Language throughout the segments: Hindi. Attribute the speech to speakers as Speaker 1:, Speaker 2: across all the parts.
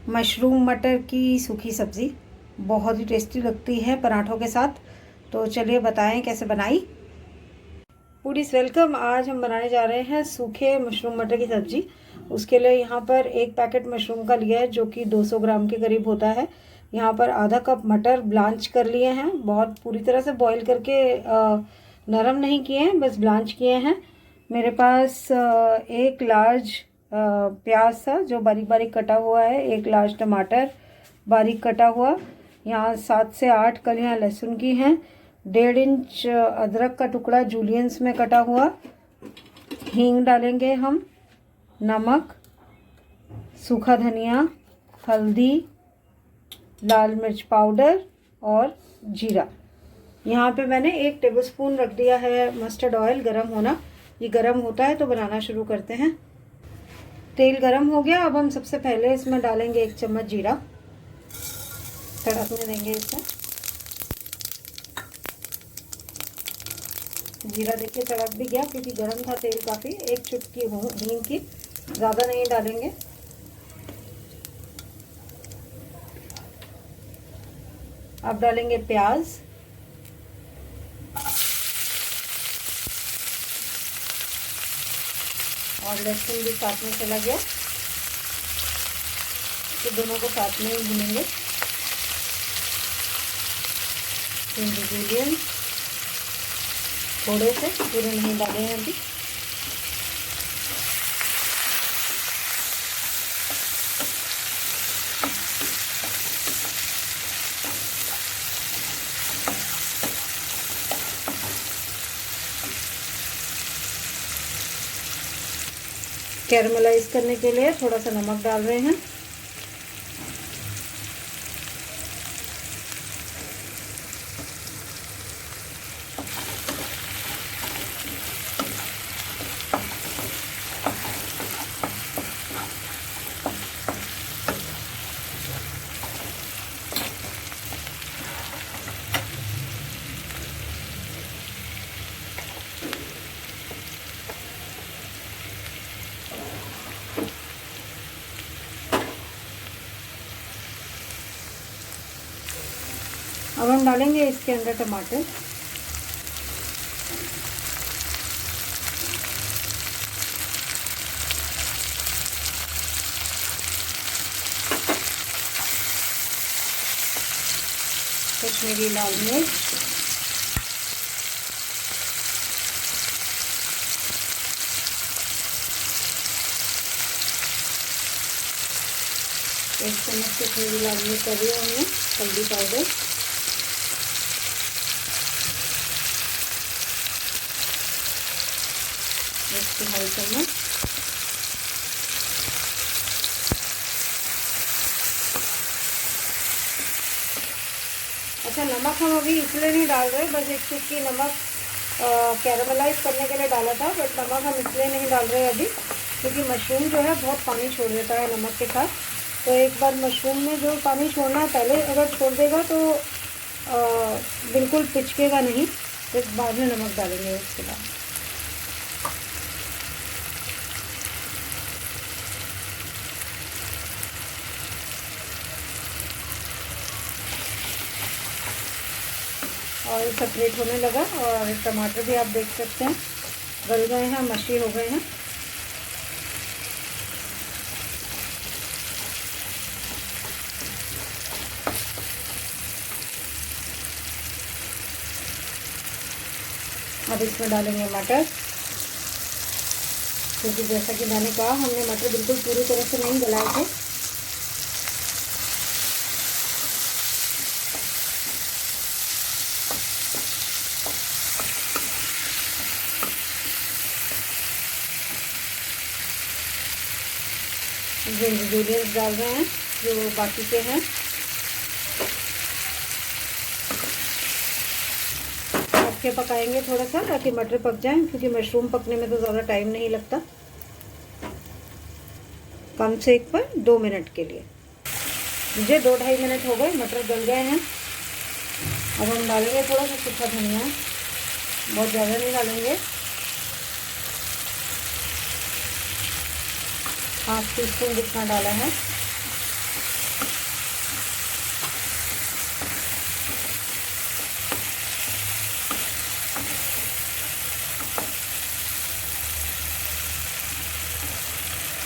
Speaker 1: मशरूम मटर की सूखी सब्ज़ी बहुत ही टेस्टी लगती है पराठों के साथ। तो चलिए बताएं कैसे बनाई। Foodies welcome. आज हम बनाने जा रहे हैं सूखे मशरूम मटर की सब्ज़ी। उसके लिए यहाँ पर एक पैकेट मशरूम का लिया है जो कि 200 ग्राम के करीब होता है। यहाँ पर आधा कप मटर ब्लांच कर लिए हैं, बहुत पूरी तरह से बॉईल करके नरम नहीं किए हैं, बस ब्लांच किए हैं। मेरे पास एक लार्ज प्याज था जो बारीक बारीक कटा हुआ है, एक लार्ज टमाटर बारीक कटा हुआ, यहाँ 7 से 8 कलियाँ लहसुन की हैं, 1.5 इंच अदरक का टुकड़ा जूलियंस में कटा हुआ, हींग डालेंगे हम, नमक, सूखा धनिया, हल्दी, लाल मिर्च पाउडर और जीरा। यहाँ पे मैंने 1 टेबलस्पून रख दिया है मस्टर्ड ऑयल गरम होना। ये गरम होता है तो बनाना शुरू करते हैं। तेल गरम हो गया। अब हम सबसे पहले इसमें डालेंगे 1 चम्मच जीरा, तड़कने देंगे इसे। जीरा देखिए तड़क भी गया क्योंकि गरम था तेल काफ़ी। 1 चुटकी हींग की, ज़्यादा नहीं डालेंगे। अब डालेंगे प्याज, और लहसुन भी साथ में चला गया, तो दोनों को साथ में ही भूनेंगे। इंग्रेडिएंट थोड़े से, पूरे नहीं डाले हैं अभी। कैरमलाइज करने के लिए थोड़ा सा नमक डाल रहे हैं। अब हम डालेंगे इसके अंदर टमाटर, कश्मीरी लाल मिर्च, एक चम्मच कश्मीरी लाल मिर्च कर दिया हमने, हल्दी पाउडर, ½ चम्मच, अच्छा नमक हम अभी इसलिए नहीं डाल रहे, बस 1 चुटकी नमक कैरामलाइज करने के लिए डाला था, बट नमक हम इसलिए नहीं डाल रहे अभी क्योंकि मशरूम जो है बहुत पानी छोड़ देता है नमक के साथ। तो एक बार मशरूम में जो पानी छोड़ना है पहले अगर छोड़ देगा तो बिल्कुल पिचकेगा नहीं, तो बाद में नमक डालेंगे उसके बाद। ऑयल सेपरेट होने लगा और टमाटर भी आप देख सकते हैं गल गए हैं, मशी हो गए हैं। अब इसमें डालेंगे मटर, क्योंकि जैसा कि मैंने कहा हमने मटर बिल्कुल पूरी तरह से नहीं गलाए थे। इंग्रेडिएंट्स डाल रहे हैं जो बाकी के हैं। के पकाएंगे थोड़ा सा ताकि मटर पक जाए, क्योंकि मशरूम पकने में तो ज़्यादा टाइम नहीं लगता। कम सेक पर 2 मिनट के लिए। मुझे 2-2.5 मिनट हो गए, मटर गल गए हैं। अब हम डालेंगे थोड़ा सा सूखा धनिया, बहुत ज़्यादा नहीं डालेंगे, ½ टीस्पून जितना डाला है।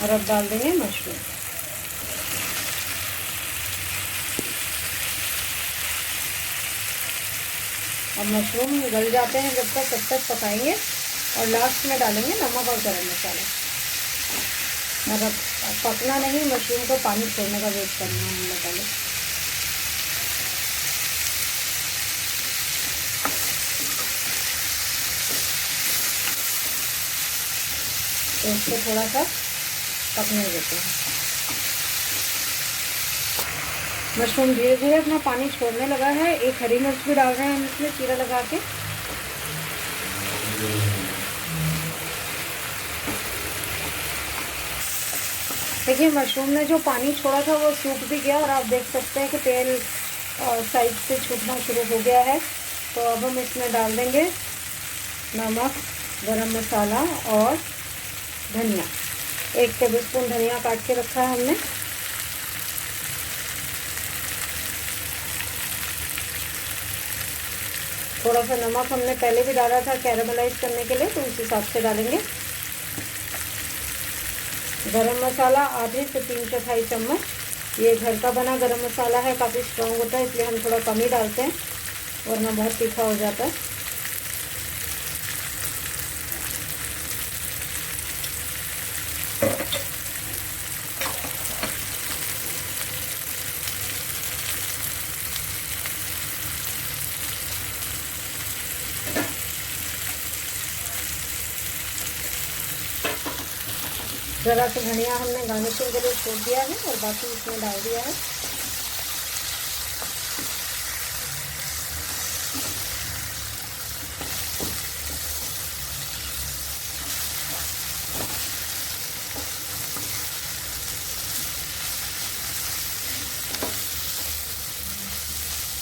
Speaker 1: और अब डाल देंगे मशरूम। अब मशरूम गल जाते हैं जब तक पकाएंगे और लास्ट में डालेंगे नमक और गरम मसाला। मतलब पकना नहीं, मशरूम को पानी छोड़ने का वेट करना है हम लोग पहले। तो इसको थोड़ा सा पकने देते हैं। मशरूम धीरे धीरे अपना पानी छोड़ने लगा है। एक हरी मिर्च भी डाल रहे हैं हम इसमें चीरा लगा के। देखिए मशरूम ने जो पानी छोड़ा था वो सूख भी गया और आप देख सकते हैं कि तेल साइड से छूटना शुरू हो गया है। तो अब हम इसमें डाल देंगे नमक, गरम मसाला और धनिया। 1 टेबलस्पून धनिया काट के रखा है हमने। थोड़ा सा नमक हमने पहले भी डाला था कैरामलाइज करने के लिए, तो उस हिसाब से डालेंगे। गरम मसाला आधे से 3/4 चम्मच। ये घर का बना गरम मसाला है, काफ़ी स्ट्रॉन्ग होता है, इसलिए हम थोड़ा कम ही डालते हैं वरना बहुत तीखा हो जाता है। ज़रा सा धनिया हमने गार्निशिंग के लिए छोड़ दिया है और बाकी इसमें डाल दिया है।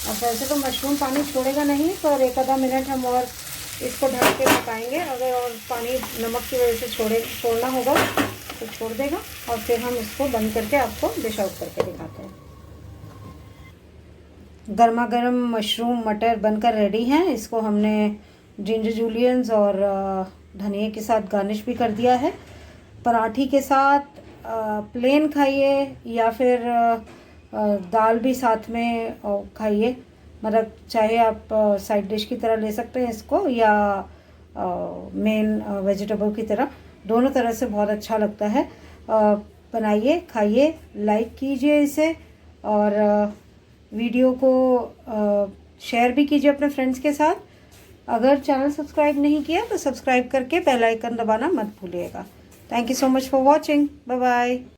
Speaker 1: अब वैसे तो मशरूम पानी छोड़ेगा नहीं, पर 1 आधा मिनट हम और इसको ढक के पकाएंगे। अगर और पानी नमक की वजह से छोड़ना होगा तो छोड़ देगा और फिर हम इसको बंद करके आपको डिश आउट करके दिखाते हैं। गर्मा गर्म मशरूम मटर बनकर रेडी हैं। इसको हमने जिंजर जूलियंस और धनिया के साथ गार्निश भी कर दिया है। पराठी के साथ प्लेन खाइए या फिर दाल भी साथ में खाइए। मतलब चाहे आप साइड डिश की तरह ले सकते हैं इसको या मेन वेजिटेबल की तरह, दोनों तरह से बहुत अच्छा लगता है। बनाइए, खाइए, लाइक कीजिए इसे और वीडियो को शेयर भी कीजिए अपने फ्रेंड्स के साथ। अगर चैनल सब्सक्राइब नहीं किया तो सब्सक्राइब करके बेल आइकन दबाना मत भूलिएगा। Thank you so much for watching. Bye bye.